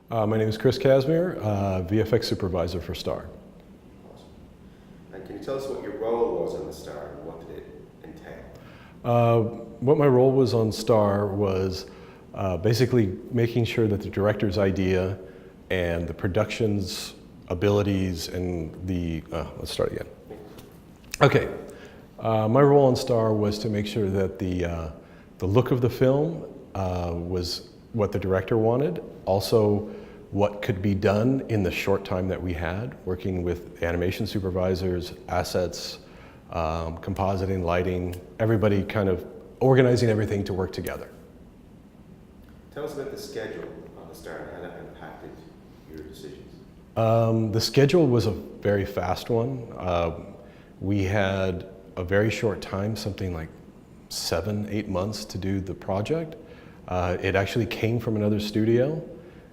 My name is Chris Casimir, VFX supervisor for Star. Awesome. And can you tell us what your role was on the Star and what did it entail? What my role was on Star was basically making sure that the director's idea and the production's abilities and the, let's start again. Okay, my role on Star was to make sure that the look of the film was what the director wanted, also what could be done in the short time that we had, working with animation supervisors, assets, compositing, lighting, everybody kind of organizing everything to work together. Tell us about the schedule on the Star and how that impacted your decisions. The schedule was a very fast one. We had a very short time, something like 7-8 months to do the project. It actually came from another studio,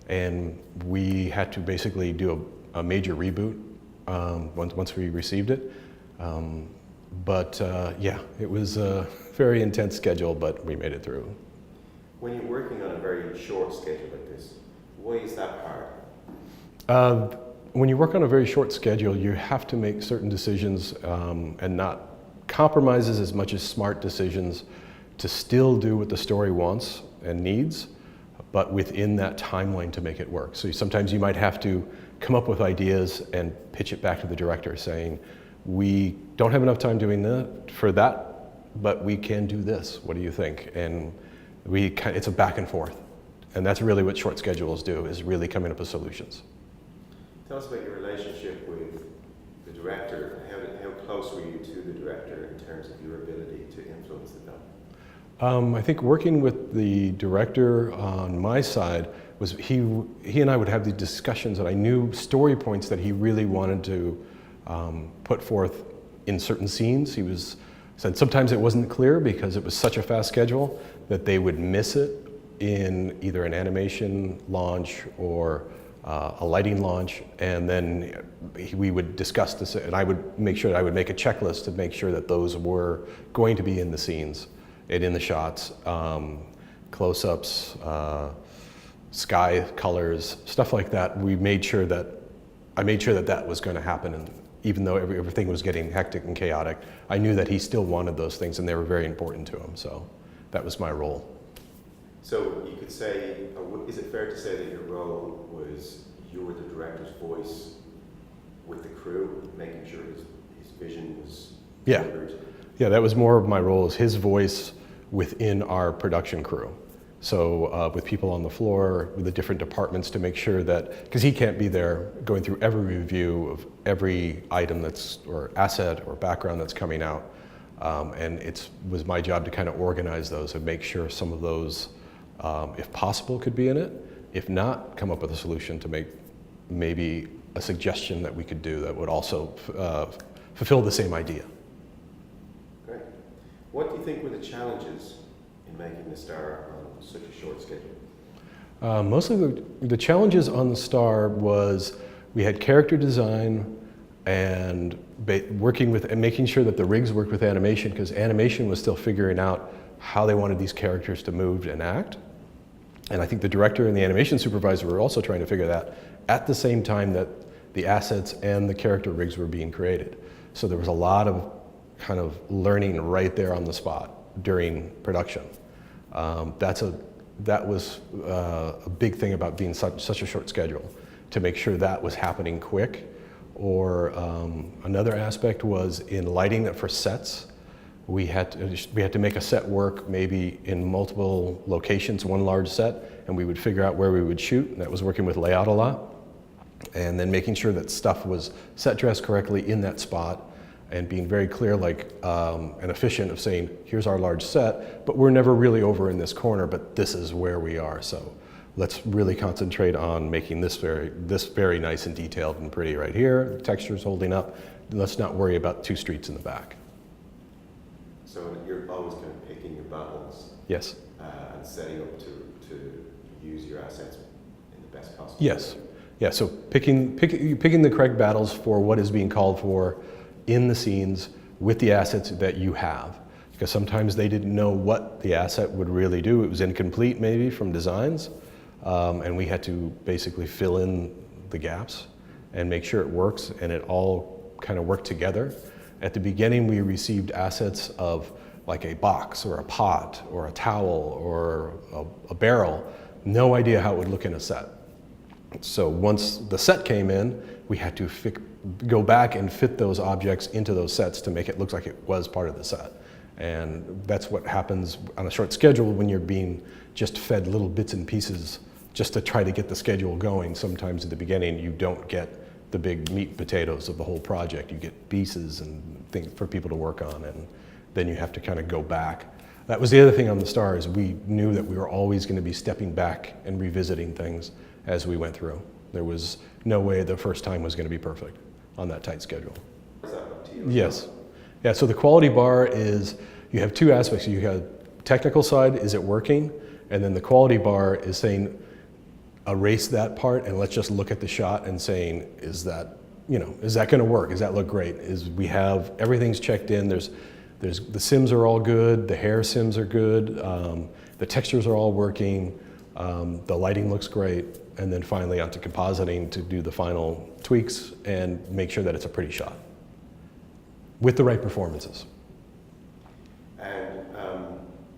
and we had to basically do a major reboot once we received it. Yeah, it was a very intense schedule, but we made it through. When you're working on a very short schedule like this, why is that hard? When you work on a very short schedule, you have to make certain decisions and not compromises as much as smart decisions to still do what the story wants and needs, but within that timeline to make it work. So sometimes you might have to come up with ideas and pitch it back to the director saying, we don't have enough time doing that for that, but we can do this. What do you think? And it's a back and forth. And that's really what short schedules do, is really coming up with solutions. Tell us about your relationship with the director. How close were you to the director in terms of your ability to influence the film? I think working with the director on my side was he and I would have these discussions, and I knew story points that he really wanted to put forth in certain scenes. He said sometimes it wasn't clear because it was such a fast schedule that they would miss it in either an animation launch or a lighting launch, and then we would discuss this, and I would make sure that I would make a checklist to make sure that those were going to be in the scenes and in the shots, close-ups, sky colors, stuff like that. I made sure that that was going to happen, and even though everything was getting hectic and chaotic, I knew that he still wanted those things, and they were very important to him. So that was my role. So you could say, is it fair to say that your role was you were the director's voice with the crew, making sure his vision was delivered? Yeah, that was more of my role, as his voice within our production crew. So with people on the floor, with the different departments, to make sure that, because he can't be there going through every review of every item or asset or background that's coming out. And it was my job to kind of organize those and make sure some of those, if possible, could be in it. If not, come up with a solution to make maybe a suggestion that we could do that would also fulfill the same idea. Great. What do you think were the challenges in making the Star on such a short schedule? Mostly the challenges on the Star was we had character design and working with and making sure that the rigs worked with animation, because animation was still figuring out how they wanted these characters to move and act. And I think the director and the animation supervisor were also trying to figure that at the same time that the assets and the character rigs were being created. So there was a lot of kind of learning right there on the spot during production. That was a big thing about being such a short schedule, to make sure that was happening quick. Or another aspect was in lighting it for sets. We had to make a set work maybe in multiple locations, one large set, and we would figure out where we would shoot. And that was working with layout a lot. And then making sure that stuff was set dressed correctly in that spot, and being very clear, and efficient of saying, here's our large set, but we're never really over in this corner, but this is where we are. So let's really concentrate on making this very nice and detailed and pretty right here. The texture's holding up. Let's not worry about 2 streets in the back. So you're always kind of picking your battles. Yes. And setting up to use your assets in the best possible Yes. way. Yeah, so picking the correct battles for what is being called for in the scenes with the assets that you have. Because sometimes they didn't know what the asset would really do. It was incomplete maybe from designs. and we had to basically fill in the gaps and make sure it works and it all kind of worked together. At the beginning, we received assets of like a box or a pot or a towel or a barrel. No idea how it would look in a set. So once the set came in, we had to go back and fit those objects into those sets to make it look like it was part of the set. And that's what happens on a short schedule when you're being just fed little bits and pieces just to try to get the schedule going. Sometimes at the beginning, you don't get the big meat and potatoes of the whole project. You get pieces and things for people to work on, and then you have to kind of go back. That was the other thing on the Stars. We knew that we were always going to be stepping back and revisiting things as we went through. There was no way the first time was going to be perfect on that tight schedule. Is that up to you? Yes. Yeah, so the quality bar is, you have two aspects. You have technical side, is it working? And then the quality bar is saying, erase that part and let's just look at the shot and saying, is that going to work? Does that look great? Everything's checked in. The sims are all good. The hair sims are good. The textures are all working. The lighting looks great. And then finally onto compositing to do the final tweaks and make sure that it's a pretty shot with the right performances. And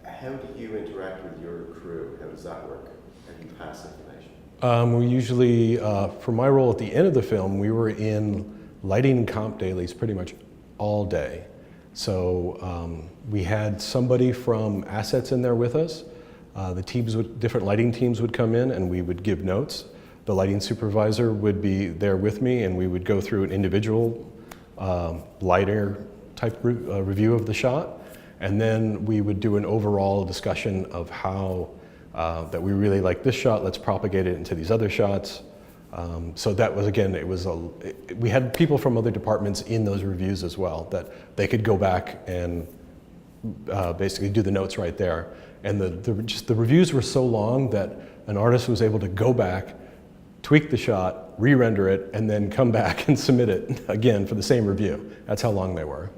how do you interact with your crew? How does that work? How do you pass information? We usually, for my role at the end of the film, we were in lighting comp dailies pretty much all day. So we had somebody from assets in there with us. Different lighting teams would come in and we would give notes. The lighting supervisor would be there with me and we would go through an individual lighter type review of the shot. And then we would do an overall discussion of how that we really like this shot, let's propagate it into these other shots. So that was, again, we had people from other departments in those reviews as well, that they could go back and basically do the notes right there. And the reviews were so long that an artist was able to go back, tweak the shot, re-render it, and then come back and submit it again for the same review. That's how long they were.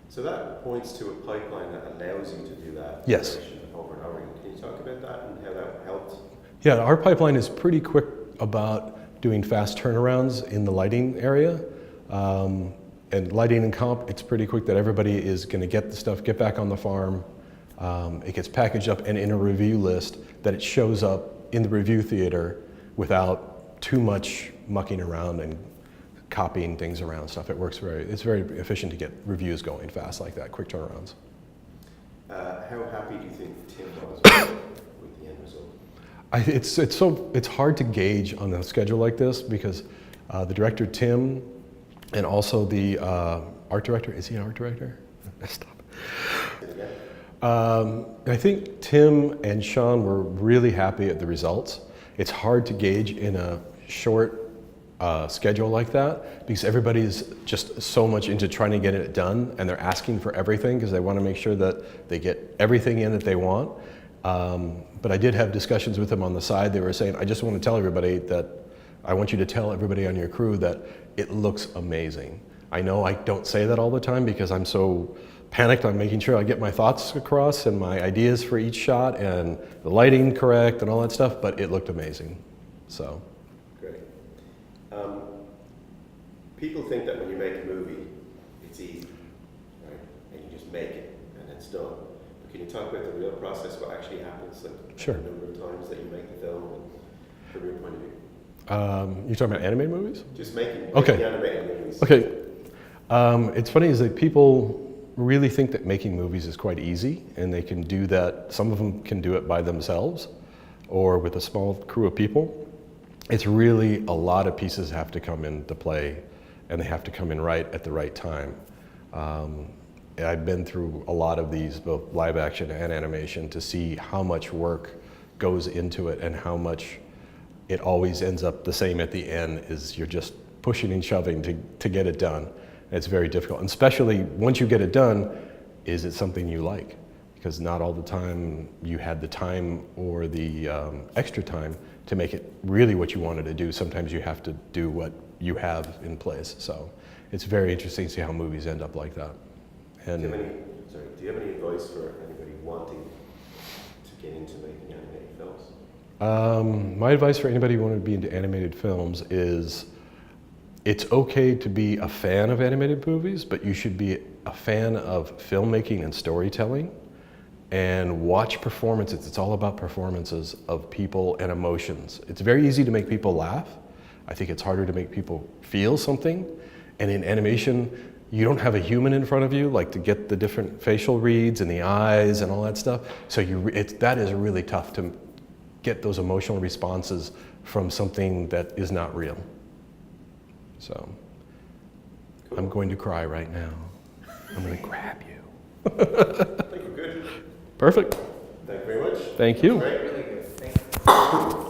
So that points to a pipeline that allows you to do that Yes. over and over again. Can you talk about that and how that helped? Yeah, our pipeline is pretty quick about doing fast turnarounds in the lighting area. And lighting and comp, it's pretty quick that everybody is going to get the stuff, get back on the farm. It gets packaged up and in a review list that it shows up in the review theater without too much mucking around and copying things around and stuff. It's very efficient to get reviews going fast like that, quick turnarounds. How happy do you think Tim was with the end result? It's hard to gauge on a schedule like this because the director Tim and also the art director, is he an art director? Stop. I think Tim and Sean were really happy at the results. It's hard to gauge in a short schedule like that because everybody's just so much into trying to get it done and they're asking for everything because they want to make sure that they get everything in that they want. But I did have discussions with them on the side. They were saying, I just want to tell everybody that I want you to tell everybody on your crew that it looks amazing. I know I don't say that all the time because I'm so panicked on making sure I get my thoughts across and my ideas for each shot and the lighting correct and all that stuff, but it looked amazing. So. Great. People think that when you make a movie, it's easy, right? And you just make it and it's done. But can you talk about the real process, what actually happens, like Sure. the number of times that you make the film and from your point of view? You're talking about animated movies? Just making Okay. animated movies. Okay. It's funny is that people really think that making movies is quite easy and they can do that. Some of them can do it by themselves or with a small crew of people. It's really a lot of pieces have to come into play and they have to come in right at the right time. I've been through a lot of these, both live action and animation, to see how much work goes into it and how much it always ends up the same at the end is you're just pushing and shoving to get it done. It's very difficult, and especially once you get it done, is it something you like? Because not all the time you had the time or the extra time to make it really what you wanted to do. Sometimes you have to do what you have in place. So it's very interesting to see how movies end up like that. And Do you have any advice for anybody wanting to get into making animated films? My advice for anybody who wanted to be into animated films is it's okay to be a fan of animated movies, but you should be a fan of filmmaking and storytelling and watch performances. It's all about performances of people and emotions. It's very easy to make people laugh. I think it's harder to make people feel something. And in animation, you don't have a human in front of you, like to get the different facial reads and the eyes and all that stuff. So that is really tough to get those emotional responses from something that is not real. So, Cool. I'm going to cry right now. I'm going to grab you. I think we're good. Perfect. Thank you very much. Thank you. Great. Really good. Thank you.